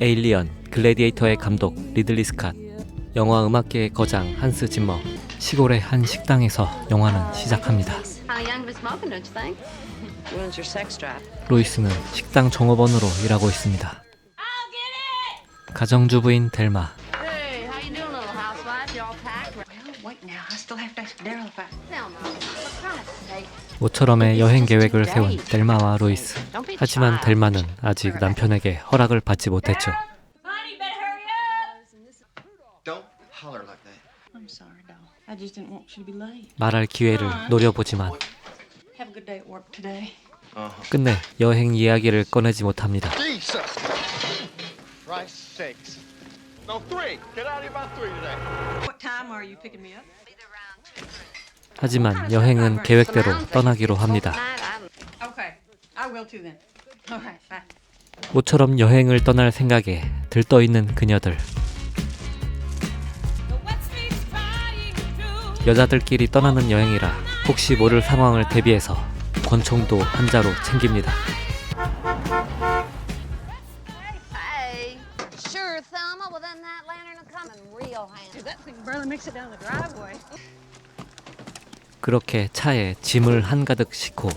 에일리언, 글래디에이터의 감독 리들리 스캇, 영화 음악계의 거장 한스 짐머. 시골의 한 식당에서 영화는 시작합니다. 로이스는 식당 종업원으로 일하고 있습니다. 가정주부인 델마. 모처럼의 여행 계획을 세운 델마와 로이스. 하지만 델마는 아직 남편에게 허락을 받지 못했죠. 말할 기회를 노려보지만 끝내 여행 이야기를 꺼내지 못합니다. 하지만 여행은 계획대로 떠나기로 합니다. 모처럼 여행을 떠날 생각에 들떠있는 그녀들. 여자들끼리 떠나는 여행이라 혹시 모를 상황을 대비해서 권총도 한 자루 챙깁니다. 그렇게 차에 짐을 한가득 싣고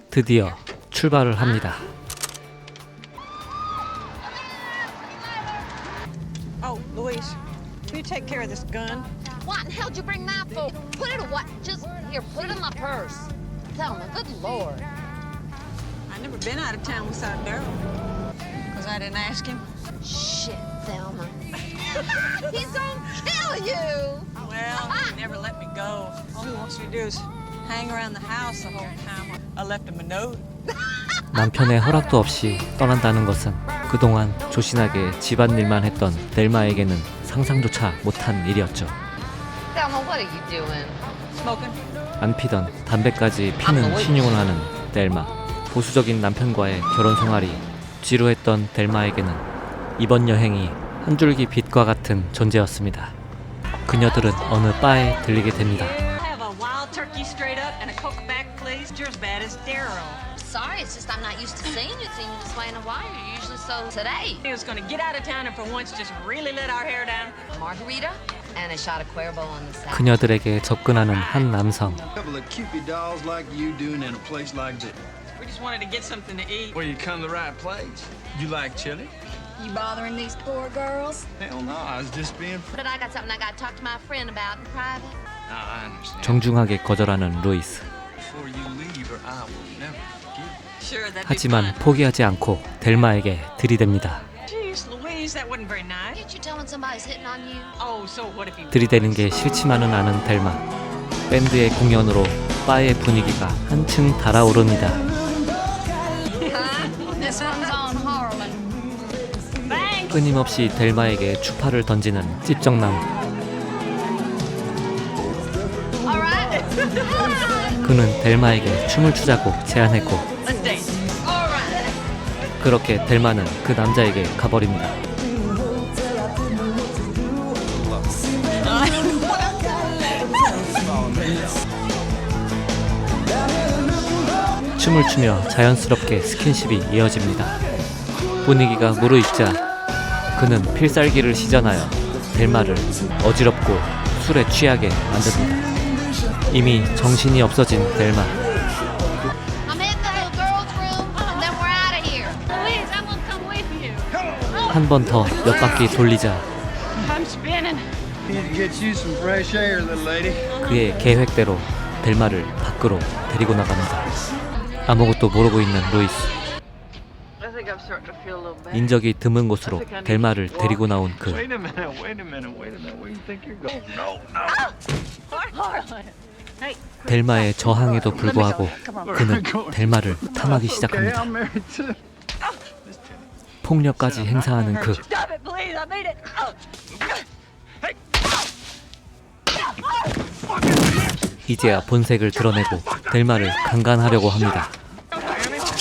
드디어 출발을 합니다. Oh, Louise, can you take care of this gun? What in hell did you bring that for? Put it away. Just here, put it in my purse. Thelma, good Lord. I've never been out of town without Daryl. Because I didn't ask him. Shit, Thelma. He's gonna kill you. Well, he never let me go. All he wants me to do is hang around the house the whole time. I left him a note. 남편의 허락도 없이 떠난다는 것은 그동안 조신하게 집안일만 했던 델마에게는 상상조차 못한 일이었죠. Thelma, what are you doing? Smoking. 안 피던 담배까지 피는 신용을 하는 델마. 보수적인 남편과의 결혼 생활이 지루했던 델마에게는 이번 여행이 한 줄기 빛과 같은 존재였습니다. 그녀들은 어느 바에 들리게 됩니다. Have a wild turkey straight up and a Coke back, please. You're as bad as Daryl. Sorry, it's just I'm not used to seeing you this way in a while. You're usually so today. He was going to get out of town and for once just really let our hair down. A margarita and a shot of Cuervo on the side. 그녀들에게 접근하는 한 남성. Couple of Cupid dolls like you doing in a place like this. We just wanted to get something to eat. Well, you come to the right place. You like chili? You bothering these poor girls? Hell no, I was just being. But I got something I got to talk to my friend about in private. No, I understand. 정중하게 거절하는 로이스. Before you leave, or I will never forgive you. Sure, that'd be 하지만 fine. 포기하지 않고 델마에게 들이댑니다. Jeez, Louise, that wasn't very nice. Can't you tell when somebody's hitting on you? Oh, so what if he 들이대는 게 싫지만은 않은 델마. 밴드의 공연으로 바의 분위기가 한층 달아오릅니다. This one's on Harlan. 끊임없이 델마에게 추파를 던지는 찝정남. All right. 그는 델마에게 춤을 추자고 제안했고 Let's dance. All right. 그렇게 델마는 그 남자에게 가버립니다. 춤을 추며 자연스럽게 스킨십이 이어집니다. 분위기가 무르익자 그는 필살기를 시전하여 델마를 어지럽고 술에 취하게 만듭니다. 이미 정신이 없어진 델마. I'm in the little girl's room, and then we're out of here. Louise, I'm gonna come with you. 한 번 더 옆바퀴 돌리자 I'm spinning. Need to get you some fresh air, little lady. 그의 계획대로 델마를 밖으로 데리고 나갑니다. 아무것도 모르고 있는 로이스. I think I'm starting to feel a little bad. 인적이 드문 곳으로 델마를 데리고 나온 그. Wait a minute, wait a minute, wait a minute. Where do you think you're going? No, no. Harlan. Hey. 델마의 저항에도 불구하고 그는 델마를 탐하기 Okay, 시작합니다. I'm married too. 폭력까지 행사하는 그. Stop it, please. I made it. 이제야 본색을 드러내고 델마를 강간하려고 합니다.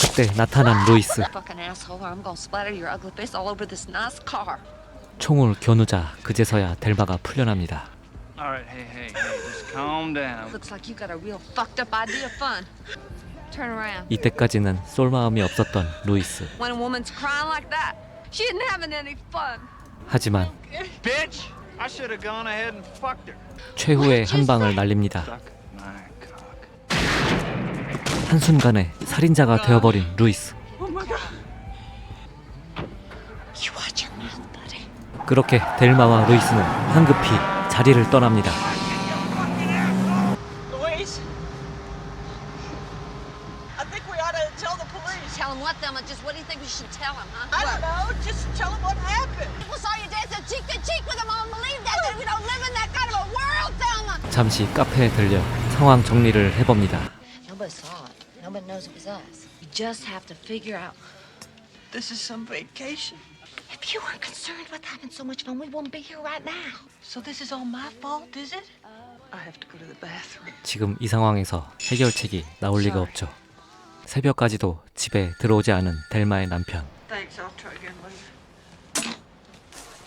그때 나타난 로이스. Fucking asshole, or I'm gonna splatter your ugly face all over this nice car. 총을 겨누자 그제서야 델마가 풀려납니다. All right, hey, just calm down. Looks like you got a real fucked up idea of fun. Turn around. 이때까지는 쏠 마음이 없었던 로이스. When a woman's crying like that, She isn't having any fun. 하지만 Bitch! I should have gone ahead and fucked her. 최후의 한 방을 날립니다. Suck my cock. 한순간에 살인자가 되어버린 루이스. You watch your mouth, buddy. 그렇게 델마와 루이스는 황급히 자리를 떠납니다. Louise, I think we ought to tell the police. Tell him what, Thelma? Just what do you think we should tell him, huh? I don't know. Just tell them what happened. People saw you dancing cheek to cheek with him. I don't believe that. We don't live in that kind of a world, Thelma. 잠시 카페에 들려 상황 정리를 해봅니다. Nobody saw it. Nobody knows it was us. You just have to figure out. This is some vacation. If you weren't concerned with having so much fun, we wouldn't be here right now. So this is all my fault, is it? I have to go to the bathroom. 지금 이 상황에서 해결책이 나올 리가 없죠. 새벽까지도 집에 들어오지 않은 델마의 남편. Thanks. I'll try again later.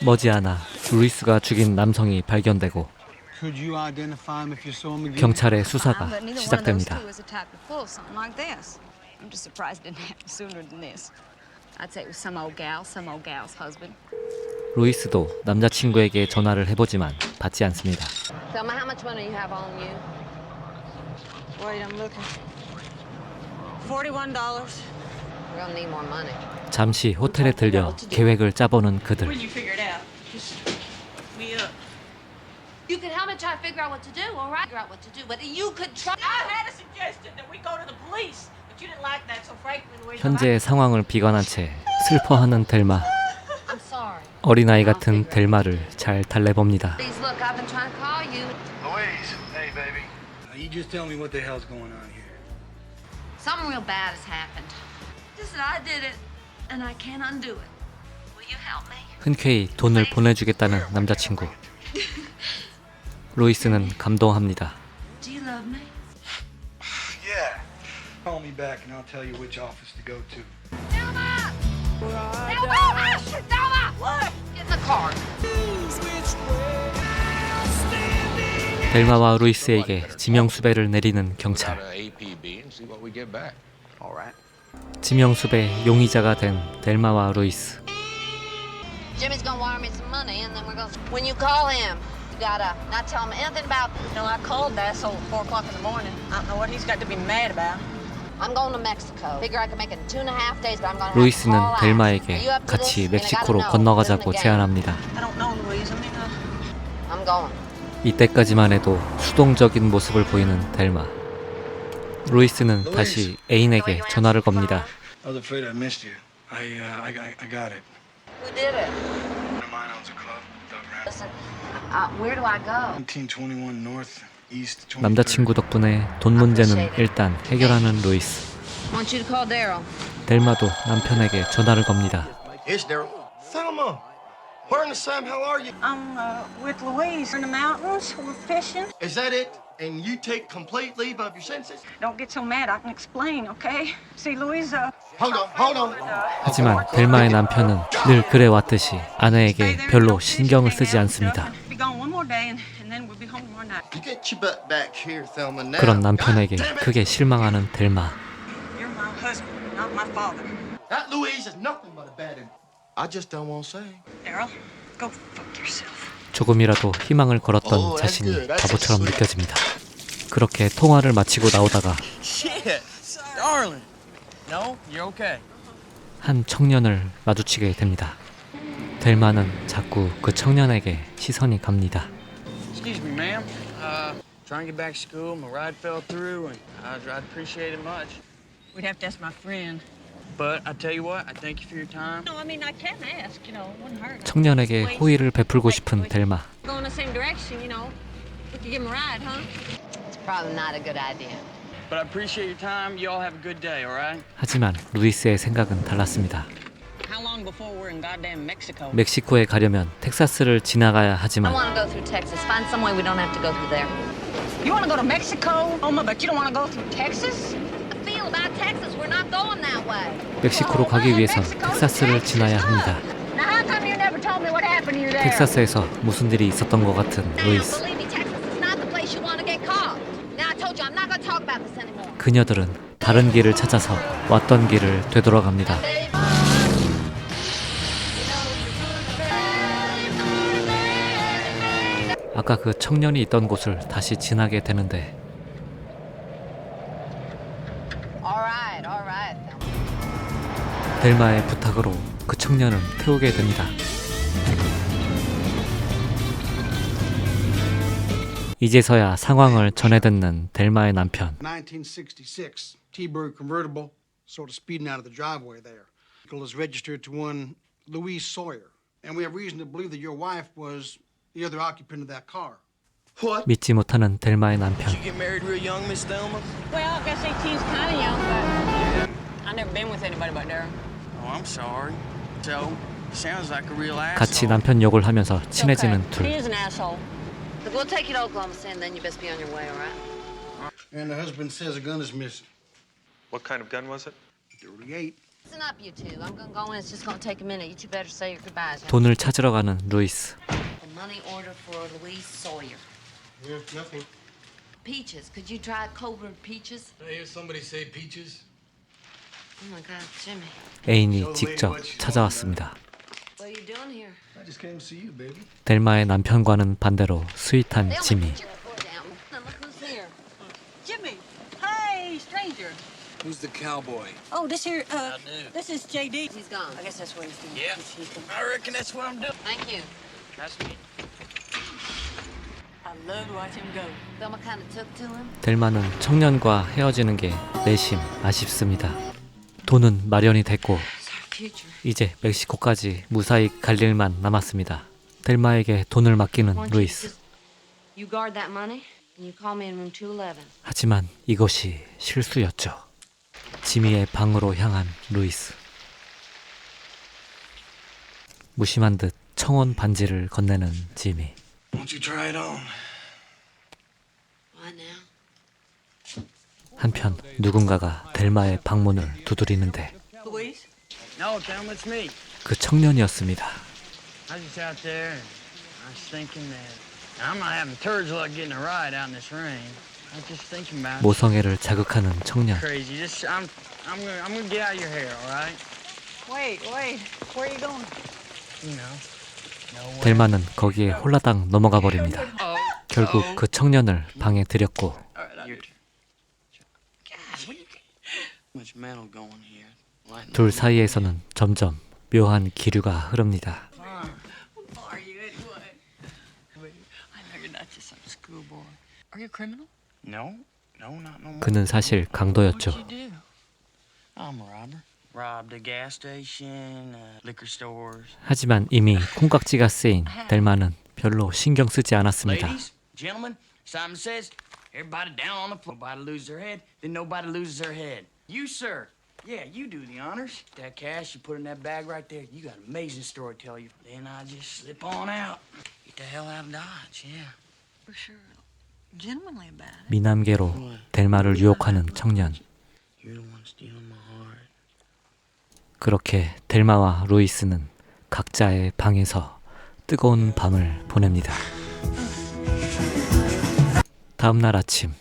머지않아 루이스가 죽인 남성이 발견되고 Could you identify him if you saw him again? 경찰의 수사가 But neither one of those 시작됩니다. two was the type to pull something like this. I'm just surprised it didn't happen sooner than this. I'd say it was some old gal's husband. 루이스도 남자친구에게 전화를 해보지만 받지 않습니다. Thelma, how much money you have on you? Wait, I'm looking. $41. We're gonna need more money. 잠시 호텔에 들려 계획을 짜보는 그들. When you figure it out, just me up. You could help me try to figure out what to do, all right? Figure out what to do, but you could try. I had a suggestion that we go to the police, but you didn't like that, so frankly, Louise. 현재의 상황을 비관한 채 슬퍼하는 델마. I'm sorry. 어린아이 같은 델마를 잘 달래봅니다. Please look, I've been trying to call you. Louise, hey baby. You just tell me what the hell's going on here. Something real bad has happened. Just that I did it, and I can't undo it. Will you help me? 흔쾌히 돈을 보내주겠다는 남자친구. 루이스는 감동합니다. Do you love me? Yeah. Call me back and I'll tell you which office to go to. Thelma! Thelma! Thelma! What? Get in the car. 델마와 루이스에게 지명수배를 내리는 경찰. APB and see what we get back. All right. 지명수배 용의자가 된 델마와 루이스. Jimmy's gonna wire me some money, and then we're gonna. When you call him, you gotta not tell him anything about. No, I called the asshole at 4 o'clock in the morning. I don't know what he's got to be mad about. I'm going to Mexico. Figure I can make it in 2.5 days, but I'm gonna. 루이스는 have to call out. Are you 델마에게 up to 같이 this? I mean, I 멕시코로 gotta know. 건너가자고 Who's in the game? 제안합니다. I don't know, Louise. I mean, I'm going. 이때까지만 해도 수동적인 모습을 보이는 델마. 루이스는 다시 애인에게 전화를 겁니다. I was afraid I missed you. I got it. Who did it? Friend of mine owns a club. Listen, where do I go? 1921 North East 23rd. 남자친구 덕분에 돈 문제는 일단 해결하는 루이스. I want you to call Daryl. 델마도 남편에게 전화를 겁니다. It's Daryl. Thelma, where in the Sam hell are you? I'm with Louise in the mountains. We're fishing. Is that it? And you take complete leave of your senses? Don't get so mad. I can explain, okay? See, Louise, Hold on. 하지만 델마의 남편은 늘 그래왔듯이 아내에게 별로 신경을 쓰지 않습니다. Be gone one more day, and then we'll be home tomorrow night. You get your butt back here, Thelma. Now. 그런 남편에게 God damn it. 크게 실망하는 델마. You're my husband, not my father. That Louise is nothing but a bad. I just don't want to say. Daryl, go fuck yourself. 조금이라도 희망을 걸었던 Oh, that's 자신이 good. That's 바보처럼 sweet. 느껴집니다. 그렇게 통화를 마치고 나오다가 Shit, darling. No, you're okay. 한 청년을 마주치게 됩니다. 델마는 자꾸 그 청년에게 시선이 갑니다. Excuse me, ma'am. Trying to get back to school. My ride fell through, and I'd appreciate it much. We'd have to ask my friend. But I tell you what, I thank you for your time. No, I mean, I can ask, you know, it wouldn't hurt. 청년에게 호의를 베풀고 싶은 델마. Go in the same direction, you know. We could give him a ride, huh? It's probably not a good idea. But I appreciate your time. You all have a good day, all right? 하지만 루이스의 생각은 달랐습니다. How long before we're in goddamn Mexico? 멕시코에 가려면 텍사스를 지나가야 I 하지만 want to go through Texas. Find some way we don't have to go through there. You want to go to Mexico? Oh, my, but you don't want to go through Texas? I feel about Texas. We're not going that way. 멕시코로 가기 위해선 텍사스를 지나야 합니다. Now, how come you never told me what happened to you there? 텍사스에서 무슨 일이 있었던 것 같은 Now, 루이스. believe me, Texas is not the place you want to get caught. Now, I told you I'm not going to talk about this anymore. 그녀들은 다른 길을 찾아서 왔던 길을 되돌아갑니다. 아까 그 청년이 있던 곳을 다시 지나게 되는데 All right, Thelma. 델마의 부탁으로 그 청년을 태우게 됩니다. 이제서야 상황을 전해 듣는 델마의 남편. 1966 T-Bird convertible, sort of speeding out of the driveway there. Vehicle is registered to one Louise Sawyer, and we have reason to believe that your wife was the other occupant of that car. What? 믿지 못하는 델마의 남편. Did you get married real young, Miss Thelma? Well, I guess 18's kind of young, but I've never been with anybody but Darren. Oh, I'm sorry. So, sounds like a real 같이 asshole. 남편 욕을 하면서 친해지는 He 둘. is an asshole. Look, we'll take you to Oklahoma City, and then you best be on your way, all right? And the husband says a gun is missing. What kind of gun was it? 38. Listen up, you two. I'm gonna go in. It's just gonna take a minute. You two better say your goodbyes. 돈을 찾으러 가는 루이스. A money order for Louise Sawyer. Yeah, nothing. Peaches. Could you try Cobra peaches? I hear somebody say peaches. Oh my God, Jimmy. 애인이 직접 찾아왔습니다. What are you doing here? I just came to see you, baby. 델마의 남편과는 반대로 스윗한 They'll 지미. put your foot down. Now look who's here. Jimmy, hey, stranger. Who's the cowboy? Oh, this here, this is JD. He's gone. I guess that's what he's doing. Yeah. I reckon that's what I'm doing. Thank you. That's me. I love to watch him go. Thelma kind of took to him. 델마는 청년과 헤어지는 게 내심 아쉽습니다. 돈은 마련이 됐고 Future. 이제 멕시코까지 무사히 갈 일만 남았습니다. 델마에게 돈을 맡기는 Why don't you 루이스. just- You guard that money, and you call me in room 211. 하지만 이것이 실수였죠. 지미의 방으로 향한 루이스. 무심한 듯 청혼 반지를 건네는 지미. Won't you try it on? What now? 한편 누군가가 델마의 방문을 두드리는데 Louise? No, Thelma, it's me. 그 청년이었습니다. I was just out there, and I was thinking that I'm not having turds luck getting a ride out in this rain. I was just thinking about 모성애를 자극하는 청년. crazy. Just I'm gonna get out of your hair, all right? Wait, where are you going? You know. Nowhere. 델마는 거기에 홀라당 넘어가 버립니다. 결국 그 청년을 방에 들였고 You're- God, what you got? Much metal going here. Lightning. 둘 사이에서는 점점 묘한 기류가 흐릅니다. Are you anyway? I know you're not just some schoolboy. Are you a criminal? No, not no more. 그는 사실 강도였죠. What'd you do? I'm a robber. Robbed a gas station, liquor stores. 하지만 이미 콩깍지가 쓰인 델마는 별로 신경 쓰지 않았습니다. Ladies, gentlemen, Simon says, everybody down on the floor. Nobody loses their head, then nobody loses their head. You, sir. Yeah, you do the honors. That cash you put in that bag right there, you got an amazing story to tell you. Then I just slip on out. Get the hell out of Dodge, yeah. For sure. Gentlemanly about it. 미남계로 델마를 유혹하는 청년. You're the one stealing my heart. 그렇게 델마와 루이스는 각자의 방에서 뜨거운 밤을 보냅니다. 다음 날 아침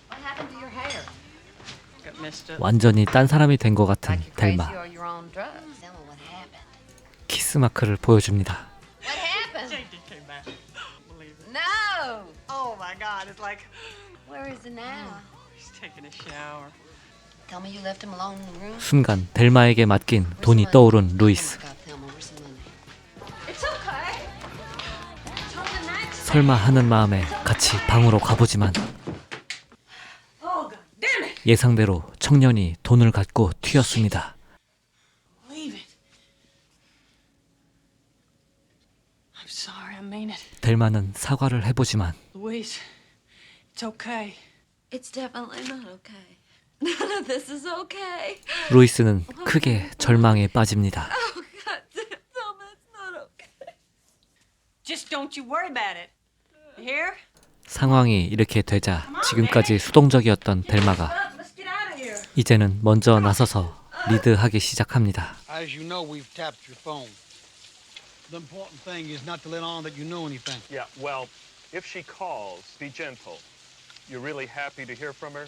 What happened to your hair? Got messed up. 완전히 딴 사람이 된 것 같은 Like you're crazy 델마. or you're on drugs. Thelma, what happened? 키스 마크를 보여줍니다. What happened? JD came back. Believe it. No! Oh my God, it's like Where is he now? he's taking a shower. Tell me you left him alone in the room? 순간 델마에게 맡긴 돈이 떠오른 루이스. Oh my God, Thelma, where's the money? It's okay. Tell the next. 설마 하는 마음에 같이 방으로 가보지만 Oh God damn it! 예상대로 청년이 돈을 갖고 튀었습니다. Leave it. I'm sorry, I mean it. 델마는 사과를 해보지만 Louise, it's okay. It's definitely not okay. None of this is okay. 루이스는 크게 절망에 빠집니다. Oh, God damn, Thelma, it's not okay. Just don't you worry about it. You hear? 상황이 이렇게 되자 지금까지 수동적이었던 델마가 Let's get out of here. 이제는 먼저 나서서 리드하기 시작합니다. As you know, we've tapped your phone. The important thing is not to let on that you know anything. Yeah, well, if she calls, be gentle. You're really happy to hear from her?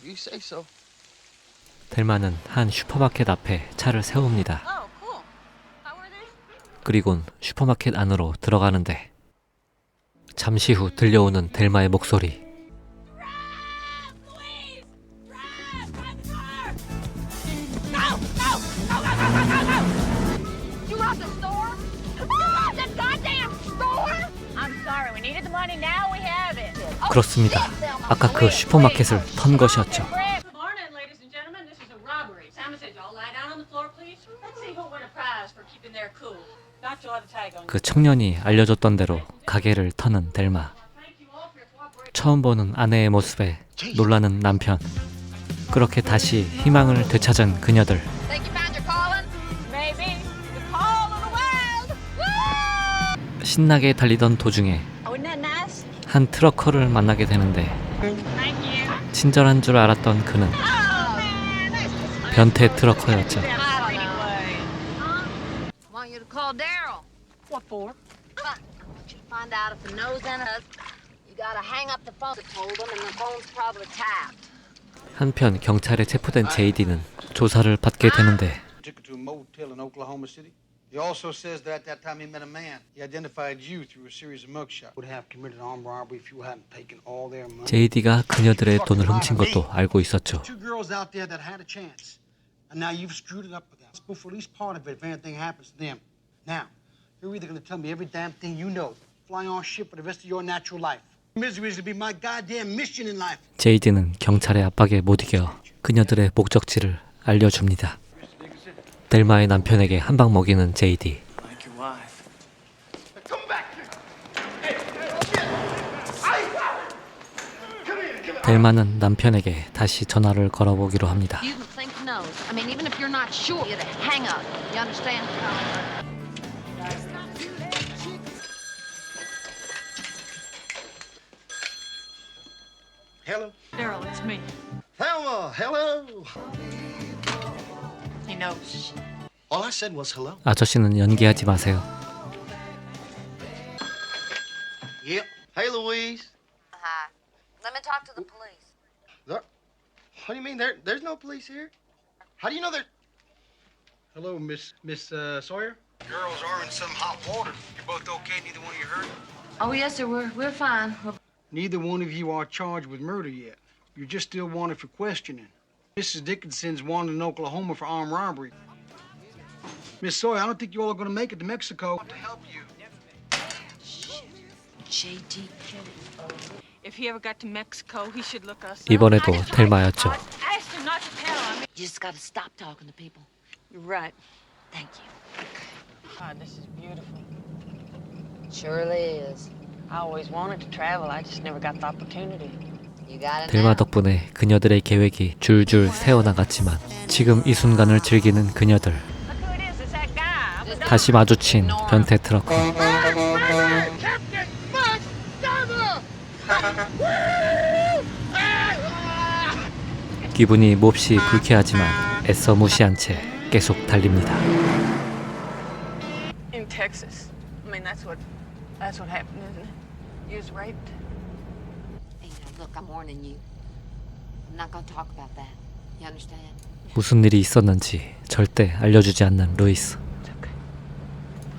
You say so. 델마는 한 슈퍼마켓 앞에 차를 세웁니다. Oh, cool. How are they? 그리곤 슈퍼마켓 안으로 들어가는데 잠시 후 들려오는 델마의 목소리. You robbed the store? You robbed the goddamn store? I'm sorry. We needed the money. Now we have it. 그렇습니다. 아까 그 슈퍼마켓을 턴 것이었죠. Good morning, ladies and gentlemen. This is a robbery. Simon said y'all lie down on the floor, please. Let's see who'll win a prize for keeping their cool. Doctor will have a tag on you. 그 청년이 알려줬던 대로 가게를 터는 델마. 처음 보는 아내의 모습에 놀라는 남편. 그렇게 다시 희망을 되찾은 그녀들. Think you found your calling? Maybe. The call of the wild. Woo! 신나게 달리던 도중에 Oh, isn't that nice? 한 트럭커를 만나게 되는데 Thank you. 친절한 줄 알았던 그는 Oh, man. That's 변태 트럭커였죠. I don't know. Want you to call Daryl. What for? I want you to find out if the nose and us. You gotta hang up the phone. I told them, and the phone's probably tapped. 한편 경찰에 체포된 JD는 조사를 받게 되는데 Took it to a motel in Oklahoma City. He also says that at that time he met a man. He identified you through a series of mugshots. Would have committed armed robbery if you hadn't taken all their money. JD가 그녀들의 돈을 훔친 것도 알고 있었죠. Two girls out there that had a chance, and now you've screwed it up with them. But for at least part of it, if anything happens to them, now you're either going to tell me every damn thing you know, fly on ship for the rest of your natural life. Misery is to be my goddamn mission in life. JD는 경찰의 압박에 못 이겨 그녀들의 목적지를 알려줍니다. 델마의 남편에게 한 방 먹이는 JD. Like your wife. Come back here. 델마는 남편에게 다시 전화를 걸어보기로 합니다. You think knows. I mean, even if you're not sure, you hang up. You understand? Hello. Daryl, it's me. Thelma, hello. He knows. All I said was hello. 아저씨는 연기하지 마세요. Yep. Hey, Louise. Hi. Let me talk to the police. What do you mean? There's no police here. How do you know there? Hello, Miss Sawyer. Girls are in some hot water. You're both okay? Neither one of you hurt? Oh, yes, sir. We're fine. Neither one of you are charged with murder yet. You're just still wanted for questioning. Mrs. Dickinson's wanted in Oklahoma for armed robbery. Miss Sawyer, I don't think you all are going to make it to Mexico. To help you. JD. If he ever got to Mexico, he should look us up. 이번에도 델마였죠. I asked him not to tell. I mean, You just gotta stop talking to people. you're right. Thank you. God, this is beautiful. Surely is. I always wanted to travel. I just never got the opportunity. You got it 델마 now. 덕분에 그녀들의 계획이 줄줄 새어나갔지만 지금 이 순간을 즐기는 그녀들. Look who it is. It's that guy. 다시 마주친 변태 트럭커. 기분이 몹시 불쾌하지만 애써 무시한 채 계속 달립니다. In Texas. I mean, that's what happened, isn't it? You was raped. Hey, now, look, I'm warning you. I'm not gonna talk about that. You understand? 무슨 일이 있었는지 절대 알려주지 않는 루이스. It's okay.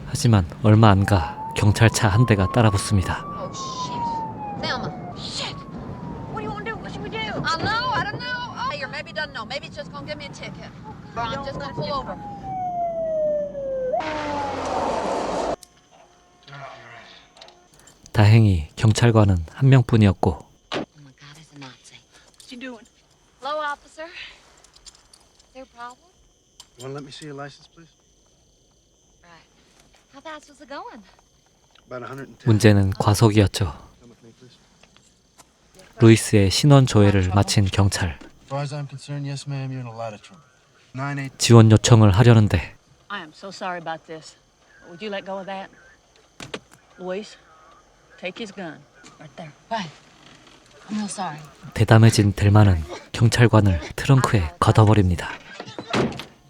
하지만 얼마 안 가 경찰차 한 대가 따라붙습니다. Oh, shit. Thelma. Shit! What do you want to do? What should we do? I don't know. Oh, or maybe doesn't know. Maybe it's just gonna give me a ticket. Or I'm just gonna pull over. 다행히 경찰관은 한 명뿐이었고 Oh my God, it's a Nazi. What you doing? Hello, officer. Is there a problem? You want to let me see your license, please? Right. How fast was it going? About 110. 문제는 과속이었죠. Come with me, please. 루이스의 신원 조회를 마친 경찰. As far as I'm concerned, yes, ma'am, you're in a lot of trouble. 9-8. 지원 요청을 하려는데 I am so sorry about this. Would you let go of that? Luis, take his gun. Right there. Right. I'm real sorry. 대담해진 델마는 경찰관을 트렁크에 걷어버립니다.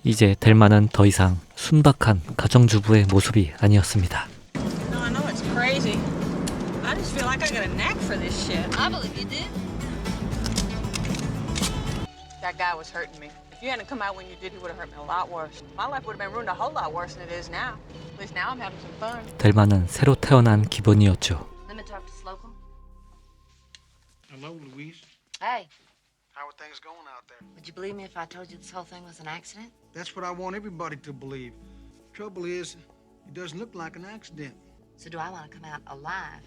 이제 델마는 더 이상 순박한 가정주부의 모습이 아니었습니다. No, I know it's crazy. I just feel like I got a knack for this shit. I believe you did. That guy was hurting me. If you hadn't come out when you did, it would have hurt me a lot worse. My life would have been ruined a whole lot worse than it is now. At least now I'm having some fun. 델마는 새로 태어난 기분이었죠. Let me talk to Slocum. Hello, Louise. Hey, How are things going out there? would you believe me if I told you this whole thing was an accident? That's what I want everybody to believe. Trouble is, it doesn't look like an accident. So do I want to come out alive?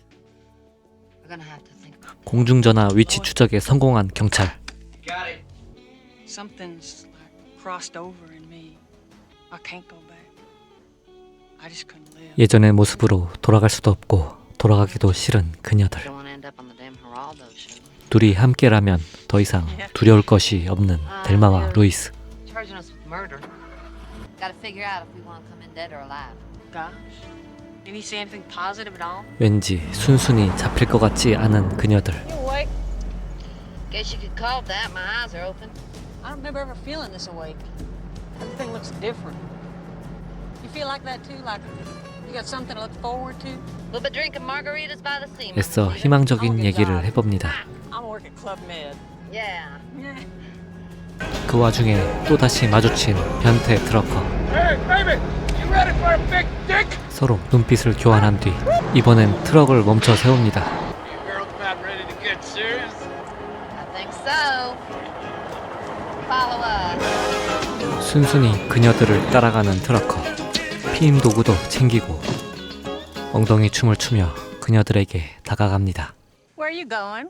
We're gonna have to think about 공중전화 위치 추적에 성공한 경찰. Got it. Something's like crossed over in me. I can't go back. I just couldn't live. 예전의 모습으로 돌아갈 수도 없고 돌아가기도 싫은 그녀들. I don't want to end up on the damn Geraldo show. 둘이 함께라면 더 이상 두려울 것이 없는 델마와 루이스. Charging us with murder. Gotta figure out if we want to come in dead or alive. Gosh. Did he say anything positive at all? 왠지 순순히 잡힐 것 같지 않은 그녀들. You awake? Guess you could call it that. My eyes are open. I don't remember ever feeling this awake. Everything looks different. You feel like that too? Like you got something to look forward to? We'll be drinking margaritas by the sea. 애써 희망적인 얘기를 해봅니다. I'm working Club Med. Yeah. 그 와중에 또다시 마주친 변태 트러커. Hey, baby! You ready for a big dick? 서로 눈빛을 교환한 뒤 이번엔 트럭을 멈춰 세웁니다. You girls about ready to get serious? I think so. Follow us. 순순히 그녀들을 따라가는 트러커. 피임 도구도 챙기고 엉덩이 춤을 추며 그녀들에게 다가갑니다. Where are you going?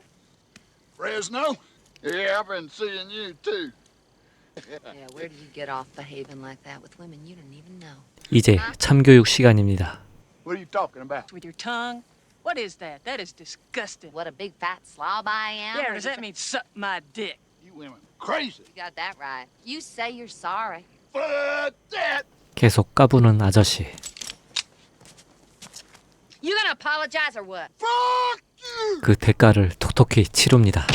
Fresno? Yeah, I've been seeing you too. Yeah, where did you get off behaving like that with women you didn't even know? 이제 참교육 시간입니다. What are you talking about? With your tongue? What is that? That is disgusting. What a big fat slob I am. Yeah, or does you that mean suck my dick? You women crazy. You got that right. You say you're sorry. Fuck that! 계속 까부는 아저씨. You gonna apologize or what? Fuck you! 그 대가를 톡톡히 치릅니다.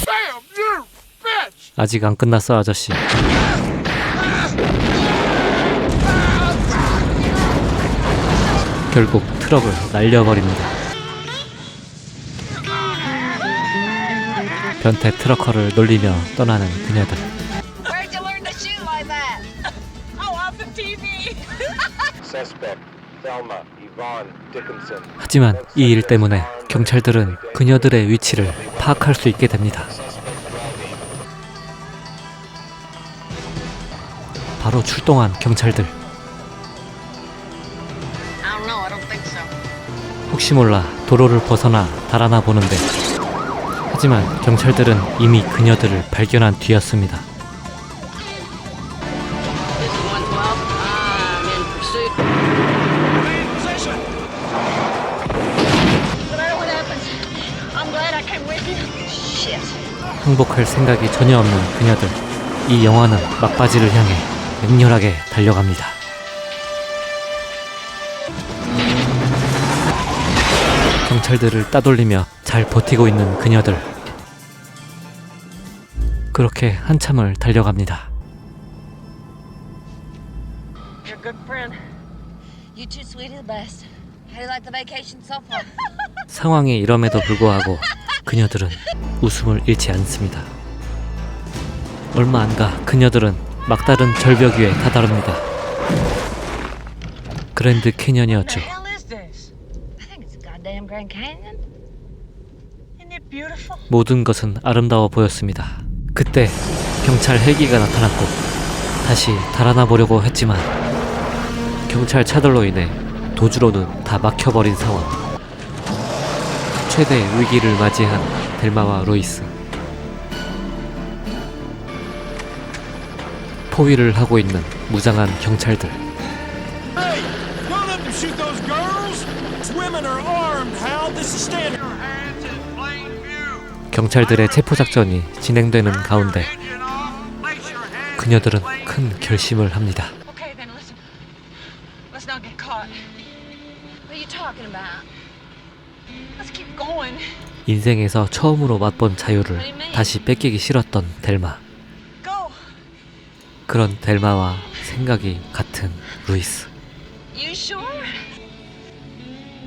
Damn you, bitch! 아직 안 끝났어 아저씨. 결국 트럭을 날려버립니다. 변태 트러커를 놀리며 떠나는 그녀들. Where'd you learn to shoot like that? Oh, off the TV. Suspect, Thelma Yvonne Dickinson. 하지만 이 일 때문에 경찰들은 그녀들의 위치를 파악할 수 있게 됩니다. 바로 출동한 경찰들. I don't know. I don't think so. 혹시 몰라 도로를 벗어나 달아나 보는데 하지만 경찰들은 이미 그녀들을 발견한 뒤였습니다. This is 112. I'm in pursuit. No matter what happens, I'm glad I came with you. Shit. 항복할 생각이 전혀 없는 그녀들. 이 영화는 막바지를 향해 맹렬하게 달려갑니다. 경찰들을 따돌리며 잘 버티고 있는 그녀들. 그렇게 한참을 달려갑니다. You're a good friend. You two sweetie the best. How do you like the vacation so far? 상황이 이럼에도 불구하고 그녀들은 웃음을 잃지 않습니다. 얼마 안 가 그녀들은 막다른 절벽 위에 다다릅니다. 그랜드 What 캐년이었죠. the hell is this? I think it's a goddamn Grand Canyon. Isn't it beautiful? 모든 것은 아름다워 보였습니다. 그때 경찰 헬기가 나타났고 다시 달아나 보려고 했지만 경찰 차들로 인해 도주로는 다 막혀버린 상황. 최대 위기를 맞이한 델마와 루이스. 포위를 하고 있는 무장한 경찰들. Hey, don't let them shoot those girls. These women are armed, Hal. This is standard. Your hands in plain view. 경찰들의 체포 작전이 진행되는 가운데 Engine off. Place your hands 그녀들은 in plain 큰 결심을 합니다. Okay, then listen. Let's not get caught. What are you talking about? Let's keep going. 인생에서 처음으로 맛본 자유를 다시 뺏기기 싫었던 델마. Go. 그런 델마와 생각이 같은 루이스. You sure?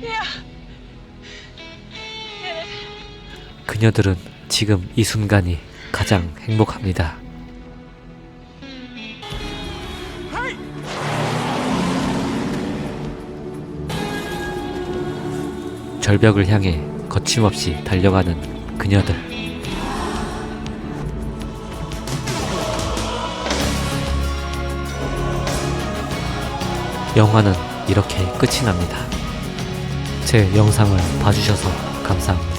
Yeah. Get it. 그녀들은 지금 이 순간이 가장 행복합니다. 절벽을 향해 거침없이 달려가는 그녀들. 영화는 이렇게 끝이 납니다. 제 영상을 봐주셔서 감사합니다.